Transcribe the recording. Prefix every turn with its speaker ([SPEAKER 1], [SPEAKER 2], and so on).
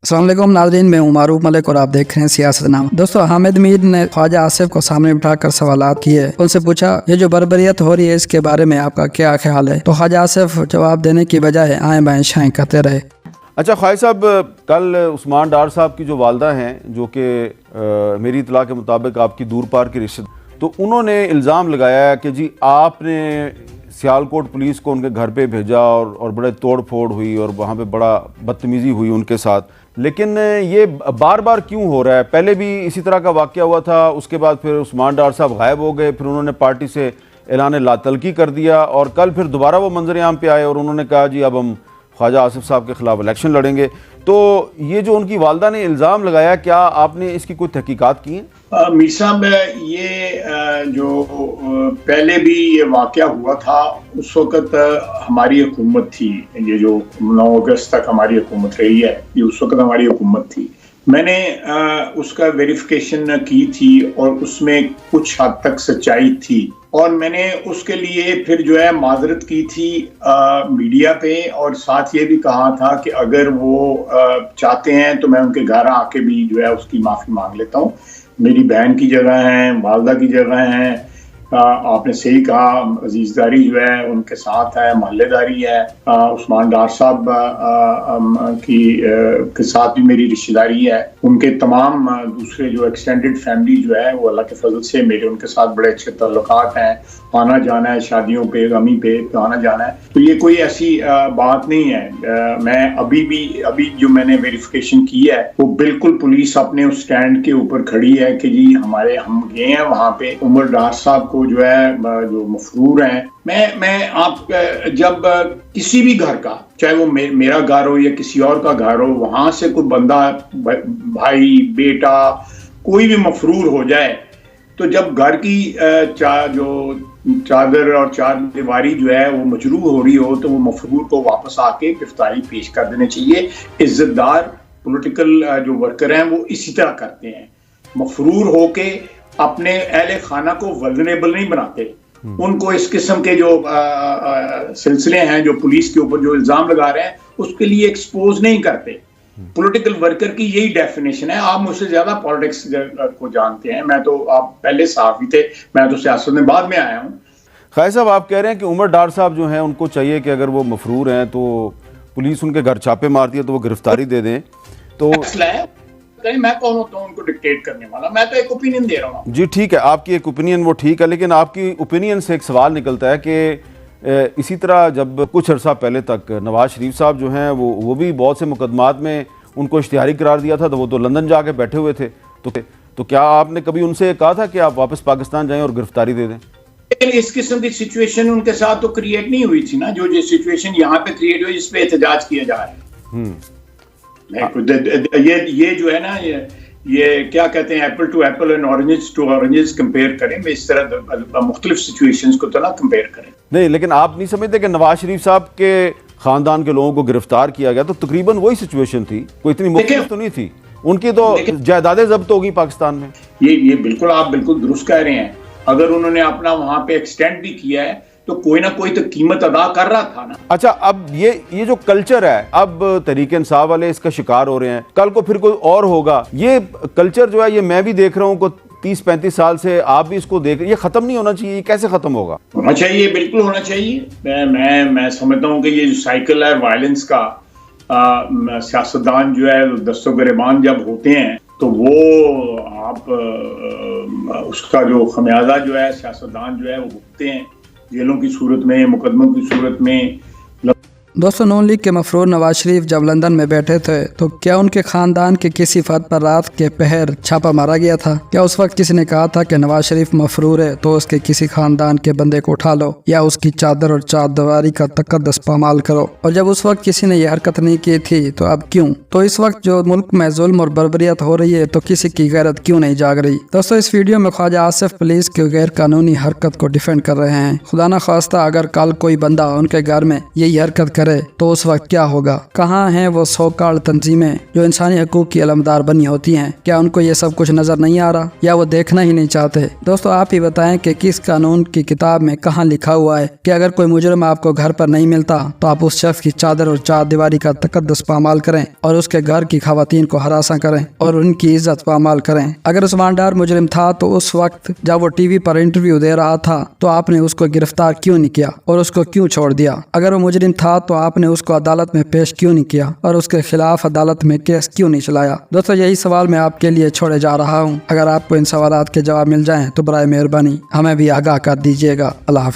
[SPEAKER 1] अस्सलाम वालेकुम नाज़रीन, मैं मारूफ मलिक और आप देख रहे हैं सियासतनामा। दोस्तों, हामिद मीर ने ख्वाजा आसिफ को सामने बिठाकर सवालात किए। उनसे पूछा, ये जो बर्बरियत हो रही है इसके बारे में आपका क्या ख्याल है? तो ख्वाजा आसिफ जवाब देने की बजाय आए बाएं शाएं करते रहे।
[SPEAKER 2] अच्छा ख्वाजा साहब, कल उस्मान डार साहब की जो वालदा हैं, जो कि मेरी इतला के मुताबिक आपकी दूर पार की रिश्ते, तो उन्होंने इल्ज़ाम लगाया कि जी आपने सियालकोट पुलिस को उनके घर पे भेजा और बड़े तोड़ फोड़ हुई और वहाँ पे बड़ा बदतमीज़ी हुई उनके साथ। लेकिन ये बार बार क्यों हो रहा है? पहले भी इसी तरह का वाक़या हुआ था, उसके बाद फिर उस्मान डार साहब गायब हो गए, फिर उन्होंने पार्टी से ऐलान लातलकी कर दिया और कल फिर दोबारा वो मंजर आम पे आए और उन्होंने कहा जी अब हम ख्वाजा आसिफ साहब के ख़िलाफ़ इलेक्शन लड़ेंगे। तो ये जो उनकी वालदा ने इल्ज़ाम लगाया, क्या आपने इसकी कोई तहकीकात की है?
[SPEAKER 3] मीर साहब, ये जो पहले भी ये वाक़या हुआ था, उस वक़्त हमारी हुकूमत थी। ये जो 9 अगस्त तक हमारी हुकूमत रही है, ये उस वक़्त हमारी हुकूमत थी। मैंने उसका वेरिफिकेशन की थी और उसमें कुछ हद तक सच्चाई थी और मैंने उसके लिए फिर जो है माजरत की थी मीडिया पे और साथ ये भी कहा था कि अगर वो चाहते हैं तो मैं उनके घर आके भी जो है उसकी माफ़ी मांग लेता हूँ। मेरी बहन की जगह है, वालदा की जगह है। आपने सही कहा, अजीजदारी जो है उनके साथ है, मोहल्लेदारी है। उस्मान डार साहब के साथ भी मेरी रिश्तेदारी है। उनके तमाम दूसरे जो एक्सटेंडेड फैमिली जो है वो अल्लाह के फजल से मेरे उनके साथ बड़े अच्छे ताल्लुकात हैं। आना जाना है, शादियों पे, गमी पे आना जाना है, तो ये कोई ऐसी बात नहीं है। मैं अभी जो मैंने वेरिफिकेशन की है वो बिल्कुल पुलिस अपने उस स्टैंड के ऊपर खड़ी है कि जी हम गए हैं वहाँ पे। उमर डार साहब को जो है जो मफरूर हैं, मैं आप जब किसी भी घर का, चाहे वो मेरा घर हो या किसी और का घर हो, वहां से कोई बंदा, भाई, बेटा, कोई भी मफरूर हो जाए, तो जब घर की जो चादर और चार दीवारी जो है वो मजरूह हो रही हो, तो वो मफरूर को वापस आके गिरफ्तारी पेश कर देने चाहिए। इज्जतदार पॉलिटिकल जो वर्कर हैं वो इसी तरह करते हैं। मफरूर होके अपने अहले खाना को वल्नरेबल नहीं बनाते। उनको इस किस्म के जो सिलसिले हैं, जो पुलिस के ऊपर जो इल्जाम लगा रहे हैं, उसके लिए एक्सपोज नहीं करते। पॉलिटिकल वर्कर की यही डेफिनेशन है। आप मुझसे ज्यादा पॉलिटिक्स को जानते हैं, मैं तो, आप पहले सहाफी थे, मैं तो सियासत में बाद में आया हूँ।
[SPEAKER 2] ख्वाजा साहब, आप कह रहे हैं कि उमर डार साहब जो हैं उनको चाहिए कि अगर वो मफरूर हैं तो पुलिस उनके घर छापे मारती है तो वो गिरफ्तारी दे दें। तो
[SPEAKER 3] मैं कौन होता हूँ उनको डिक्टेट करने वाला? मैं तो एक ओपिनियन दे रहा हूँ।
[SPEAKER 2] जी ठीक है, आपकी एक ओपिनियन वो ठीक है, लेकिन आपकी ओपिनियन से एक सवाल निकलता है कि इसी तरह जब कुछ अर्सा पहले तक नवाज शरीफ साहब जो हैं वो भी बहुत से मुकदमात में उनको इश्तिहारी करार दिया था, तो वो तो लंदन जाके बैठे हुए थे। तो क्या आपने कभी उनसे कहा था कि आप वापस पाकिस्तान जाएं और गिरफ्तारी दे दें?
[SPEAKER 3] लेकिन इस किस्म की सिचुएशन उनके साथ तो क्रिएट नहीं हुई थी ना, जो सिचुएशन यहाँ पे क्रिएट हुई, जिस पे एहतजाज किया जा रहा है। ये जो है ना, ये क्या कहते हैं, apple to apple and oranges to oranges compare करें, इस तरह मुख्तलिफ सिचुएशंस को तो ना कंपेयर करें। नहीं,
[SPEAKER 2] लेकिन आप नहीं समझते कि नवाज शरीफ साहब के खानदान के लोगों को गिरफ्तार किया गया तो तकरीबन वही सिचुएशन थी, कोई इतनी मुख्तलिफ तो नहीं थी। उनकी तो जायदादें जब्त होगी पाकिस्तान में।
[SPEAKER 3] ये बिल्कुल, आप बिल्कुल दुरुस्त कह रहे हैं। अगर उन्होंने अपना वहां पे एक्सटेंड भी किया है तो कोई ना कोई तो कीमत अदा कर रहा था ना।
[SPEAKER 2] अच्छा, अब ये जो कल्चर है, अब तहरीक इंसाफ वाले इसका शिकार हो रहे हैं, कल को फिर कोई और होगा। ये कल्चर जो है, ये मैं भी देख रहा हूँ को 30-35 साल से, आप भी इसको देख रहे हैं, ये खत्म नहीं होना चाहिए। ये कैसे खत्म होगा?
[SPEAKER 3] होना चाहिए, बिल्कुल होना चाहिए। मैं समझता हूँ कि ये जो साइकिल है वायलेंस का, सियासतदान जो है दस्तों गिरबान जब होते हैं तो वो आप उसका जो खमियाजा जो है सियासतदान जो है वो भुगतते हैं, जेलों की सूरत में, मुकदमों की सूरत में।
[SPEAKER 1] दोस्तों, नून लीग के मफरूर नवाज शरीफ जब लंदन में बैठे थे तो क्या उनके खानदान के किसी फर्द पर रात के पहर छापा मारा गया था? क्या उस वक्त किसी ने कहा था कि नवाज शरीफ मफरूर है तो उसके किसी खानदान के बंदे को उठा लो या उसकी चादर और चारदीवारी का तकद्दस पामाल करो? और जब उस वक्त किसी ने यह हरकत नहीं की थी तो अब क्यों? तो इस वक्त जो मुल्क में जुल्म और बर्बरियत हो रही है तो किसी की गैरत क्यों नहीं जाग रही? दोस्तों, इस वीडियो में ख्वाजा आसिफ पुलिस की गैर कानूनी हरकत को डिफेंड कर रहे हैं। खुदा न खास्ता अगर कल कोई बंदा उनके घर में यही हरकत करे तो उस वक्त क्या होगा? कहाँ हैं वो सो-कॉल्ड तंजीमें जो इंसानी हकूक की अलमदार बनी होती हैं? क्या उनको ये सब कुछ नजर नहीं आ रहा या वो देखना ही नहीं चाहते? दोस्तों आप ही बताएं कि किस कानून की किताब में कहाँ लिखा हुआ है कि अगर कोई मुजरिम आपको घर पर नहीं मिलता तो आप उस शख्स की चादर और चार दीवारी का तकद्दुस पामाल करें और उसके घर की खवातीन को हरासा करें और उनकी इज्जत पामाल करें? अगर उस्मान डार मुजरिम था तो उस वक्त जब वो टीवी पर इंटरव्यू दे रहा था तो आपने उसको गिरफ्तार क्यों नहीं किया और उसको क्यों छोड़ दिया? अगर वो मुजरिम था तो आपने उसको अदालत में पेश क्यों नहीं किया और उसके खिलाफ अदालत में केस क्यों नहीं चलाया? दोस्तों यही सवाल मैं आपके लिए छोड़े जा रहा हूँ। अगर आपको इन सवालात के जवाब मिल जाएं तो बराए मेहरबानी हमें भी आगाह कर दीजिएगा। अल्लाह हाफ़िज़।